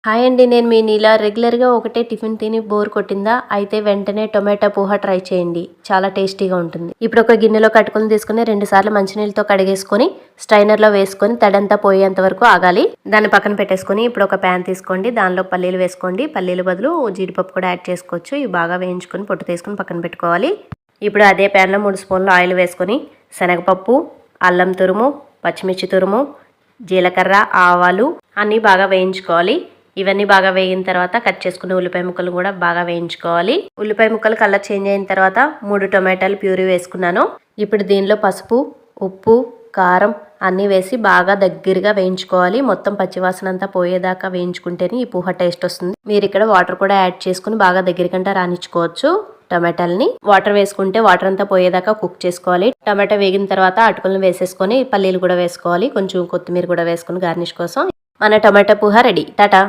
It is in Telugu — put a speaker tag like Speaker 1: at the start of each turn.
Speaker 1: హాయ్ అండి, నేను మీ నీలా. రెగ్యులర్గా ఒకటే టిఫిన్ తిని బోర్ కొట్టిందా? అయితే వెంటనే టొమాటో పోహా ట్రై చేయండి, చాలా టేస్టీగా ఉంటుంది. ఇప్పుడు ఒక గిన్నెలో కట్టుకుని తీసుకుని 2 సార్లు మంచినీళ్ళతో కడిగేసుకొని స్ట్రైనర్లో వేసుకొని తడంతా పోయేంత వరకు ఆగాలి. దాన్ని పక్కన పెట్టేసుకొని ఇప్పుడు ఒక ప్యాన్ తీసుకోండి, దానిలో పల్లీలు వేసుకోండి. పల్లీల బదులు జీడిపప్పు కూడా యాడ్ చేసుకోవచ్చు. ఇవి బాగా వేయించుకొని పొట్టు తీసుకుని పక్కన పెట్టుకోవాలి. ఇప్పుడు అదే ప్యాన్లో 3 స్పూన్లు ఆయిల్ వేసుకొని శనగపప్పు, అల్లం తురుము, పచ్చిమిర్చి తురుము, జీలకర్ర, ఆవాలు అన్నీ బాగా వేయించుకోవాలి. ఇవన్నీ బాగా వేగిన తర్వాత కట్ చేసుకున్న ఉల్లిపాయ ముక్కలు కూడా బాగా వేయించుకోవాలి. ఉల్లిపాయ ముక్కలు కలర్ చేంజ్ అయిన తర్వాత 3 టొమాటోలు ప్యూరీ వేసుకున్నాను. ఇప్పుడు దీనిలో పసుపు, ఉప్పు, కారం అన్నీ వేసి బాగా దగ్గరగా వేయించుకోవాలి. మొత్తం పచ్చివాసన అంతా పోయేదాకా వేయించుకుంటేనే ఈ పోహా టేస్ట్ వస్తుంది. మీరు ఇక్కడ వాటర్ కూడా యాడ్ చేసుకుని బాగా దగ్గరికంటా రానిచ్చుకోవచ్చు. టమాటాలని వాటర్ వేసుకుంటే వాటర్ అంతా పోయేదాకా కుక్ చేసుకోవాలి. టమాటా వేగిన తర్వాత అటుకులను వేసేసుకొని పల్లీలు కూడా వేసుకోవాలి. కొంచెం కొత్తిమీర కూడా వేసుకుని గార్నిష్ కోసం మన టమాటా పోహా రెడీ. టాటా.